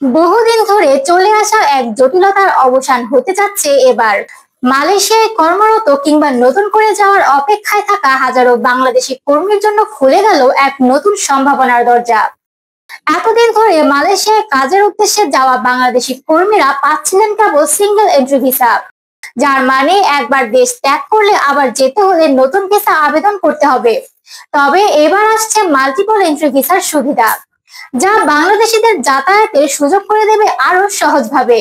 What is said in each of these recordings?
বহুদিন ধরে চলে আসা এক জটিলতার অবসান হতে যাচ্ছে এবার। মালয়েশিয়ায় কর্মরত কিংবা নতুন করে যাওয়ার অপেক্ষায় থাকা হাজারো বাংলাদেশি কর্মীর জন্য খুলে গেল এক নতুন সম্ভাবনার দরজা। এতদিন ধরে মালয়েশিয়ায় কাজের উদ্দেশ্যে যাওয়া বাংলাদেশি কর্মীরা পাচ্ছিলেন কেবল সিঙ্গেল এন্ট্রি ভিসা, যার মানে একবার দেশ ত্যাগ করলে আবার যেতে হলে নতুন ভিসা আবেদন করতে হবে। তবে এবার আসছে মাল্টিপল এন্ট্রি ভিসার সুবিধা, যা বাংলাদেশিদের যাতায়াতের সুযোগ করে দেবে আরো সহজভাবে।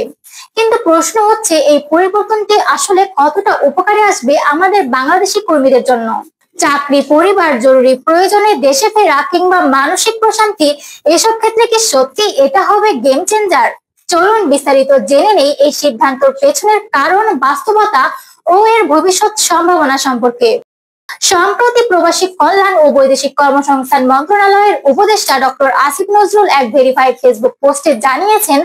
কিন্তু প্রশ্ন হচ্ছে, এই পরিবর্তনটি আসলে কতটা উপকারে আসবে আমাদের বাংলাদেশি কর্মীদের জন্য? চাকরি, পরিবার, জরুরি প্রয়োজনে দেশে ফেরা কিংবা মানসিক প্রশান্তি, এসব ক্ষেত্রে কি সত্যি এটা হবে গেম চেঞ্জার? চলুন বিস্তারিত জেনে নেই এই সিদ্ধান্তের পেছনের কারণ, বাস্তবতা ও এর ভবিষ্যৎ সম্ভাবনা সম্পর্কে। সম্প্রতি প্রবাসী কল্যাণ ও বৈদেশিক কর্মসংস্থান মন্ত্রণালয়ের উপদেষ্টা ডক্টর আসিফ নজরুল এক ভেরিফাইড ফেসবুক পোস্টে জানিয়েছেন,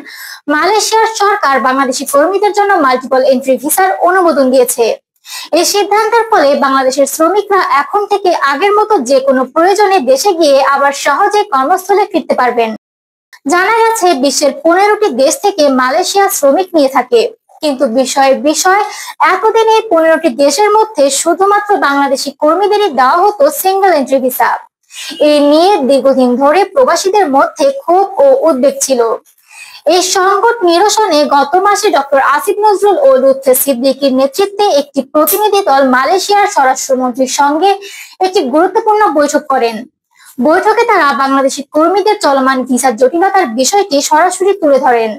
মালয়েশিয়ার সরকার বাংলাদেশি কর্মীদের জন্য মাল্টিপল এন্ট্রি ভিসার অনুমোদন দিয়েছে। এই সিদ্ধান্তের ফলে বাংলাদেশের শ্রমিকরা এখন থেকে আগের মতো যে কোনো প্রয়োজনে দেশে গিয়ে আবার সহজে কর্মস্থলে ফিরতে পারবেন। জানা গেছে, বিশ্বের 15টি দেশ থেকে মালয়েশিয়া শ্রমিক নিয়ে থাকে, কিন্তু বিষয় এতদিন এই 15টি দেশের মধ্যে শুধুমাত্র বাংলাদেশি কর্মীদেরই দেওয়া হতো সিঙ্গেল এন্ট্রি ভিসা। এই নিয়ে দীর্ঘদিন ধরে প্রবাসীদের মধ্যে ক্ষোভ ও উদ্বেগ ছিল। এই সংকট নিরসনে গত মাসে ডক্টর আসিফ নজরুল ও লুৎফে সিদ্দিকীর নেতৃত্বে একটি প্রতিনিধি দল মালয়েশিয়ার স্বরাষ্ট্রমন্ত্রীর সঙ্গে একটি গুরুত্বপূর্ণ বৈঠক করেন। বৈঠকে তারা বাংলাদেশি কর্মীদের চলমান ভিসার জটিলতার বিষয়টি সরাসরি তুলে ধরেন।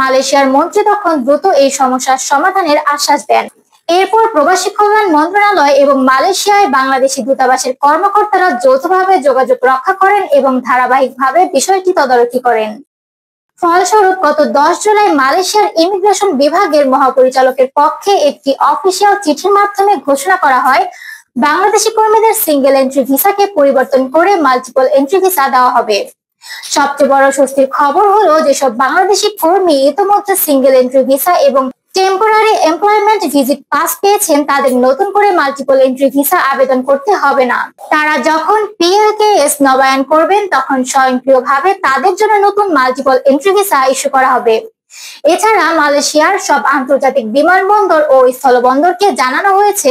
মালয়েশিয়ার মন্ত্রী তখন দ্রুত এই সমস্যার সমাধানের আশ্বাস দেন। এরপর প্রবাসী কল্যাণ মন্ত্রণালয় এবং মালয়েশিয়ায় বাংলাদেশি দূতাবাসের কর্মকর্তারা যৌথভাবে যোগাযোগ রক্ষা করেন এবং ধারাবাহিকভাবে বিষয়টি তদারকি করেন। ফলস্বরূপ গত 10 জুলাই মালয়েশিয়ার ইমিগ্রেশন বিভাগের মহাপরিচালকের পক্ষে একটি অফিসিয়াল চিঠির মাধ্যমে ঘোষণা করা হয়, বাংলাদেশি কর্মীদের সিঙ্গেল এন্ট্রি ভিসাকে পরিবর্তন করে মাল্টিপল এন্ট্রি ভিসা দেওয়া হবে। সবচেয়ে বড় স্বস্তির খবর হলো, যেসব বাংলাদেশি কর্মী ইতিমধ্যে সিঙ্গেল এন্ট্রি ভিসা এবং টেম্পোরারি এমপ্লয়মেন্ট ভিজিট পাস পেয়েছেন, তাদের নতুন করে মাল্টিপল এন্ট্রি ভিসা আবেদন করতে হবে না। তারা যখন পিএলকেএস নবায়ন করবেন, তখন স্বয়ংক্রিয়ভাবে তাদের জন্য নতুন মাল্টিপল এন্ট্রি ভিসা ইস্যু করা হবে। এছাড়া মালয়েশিয়ার সব আন্তর্জাতিক বিমানবন্দর ও স্থলবন্দরকে জানানো হয়েছে,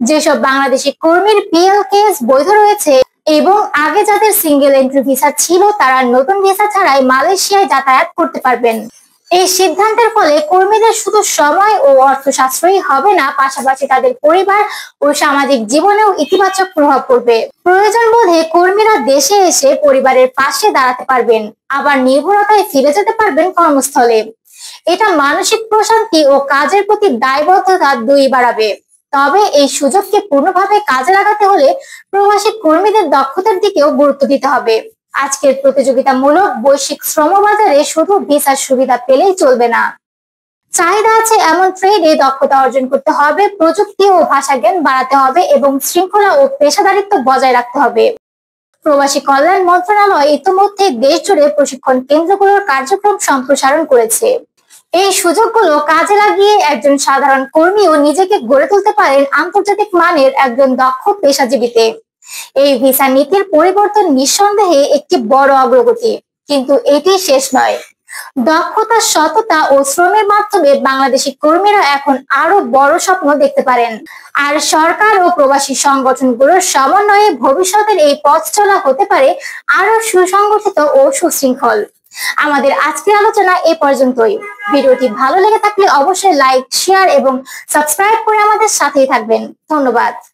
যেসব বাংলাদেশি কর্মীর পিএলকেএস বৈধ রয়েছে এবং আগে যাদের সিঙ্গেল এন্ট্রি ভিসা ছিল, তারা নতুন ভিসা ছাড়াই মালয়েশিয়ায় যাতায়াত করতে পারবেন। এই সিদ্ধান্তের ফলে কর্মীদের শুধু সময় ও অর্থ সাশ্রয়ী হবে না, পাশাপাশি তাদের পরিবার ও সামাজিক জীবনেও ইতিবাচক প্রভাব পড়বে। প্রয়োজন বোধে কর্মীরা দেশে এসে পরিবারের পাশে দাঁড়াতে পারবেন, আবার নির্ভরতায় ফিরে যেতে পারবেন কর্মস্থলে। এটা মানসিক প্রশান্তি ও কাজের প্রতি দায়বদ্ধতা দুই বাড়াবে। তবে এই সুযোগকে পূর্ণভাবে কাজে লাগাতে হলে প্রবাসী কর্মীদের দক্ষতার দিকেও গুরুত্ব দিতে হবে। আজকের প্রতিযোগিতামূলক বৈশ্বিক শ্রমবাজারে শুধু ভিসার সুবিধা পেলেই চলবে না। চাহিদা আছে এমন ট্রেডে দক্ষতা অর্জন করতে হবে, প্রযুক্তি ও ভাষা জ্ঞান বাড়াতে হবে এবং শৃঙ্খলা ও পেশাদারিত্ব বজায় রাখতে হবে। প্রবাসী কল্যাণ মন্ত্রণালয় ইতিমধ্যে দেশ জুড়ে প্রশিক্ষণ কেন্দ্রগুলোর কার্যক্রম সম্প্রসারণ করেছে। এই সুযোগগুলো কাজে লাগিয়ে একজন সাধারণ কর্মীও নিজেকে গড়ে তুলতে পারেন আন্তর্জাতিক মানের একজন দক্ষ পেশাজীবীতে। এই ভিসা নীতির পরিবর্তন নিঃসন্দেহে একটি বড় অগ্রগতি, কিন্তু এটি শেষ নয়। দক্ষতা, সততা ও শ্রমের মাধ্যমে বাংলাদেশি কর্মীরা এখন আরো বড় স্বপ্ন দেখতে পারেন। আর সরকার ও প্রবাসী সংগঠনগুলোর সমন্বয়ে ভবিষ্যতের এই পথ চলা হতে পারে আরো সুসংগঠিত ও সুশৃঙ্খল। আমাদের আজকের আলোচনা এ পর্যন্তই। ভিডিওটি ভালো লেগে থাকলে অবশ্যই লাইক, শেয়ার এবং সাবস্ক্রাইব করে আমাদের সাথেই থাকবেন। ধন্যবাদ।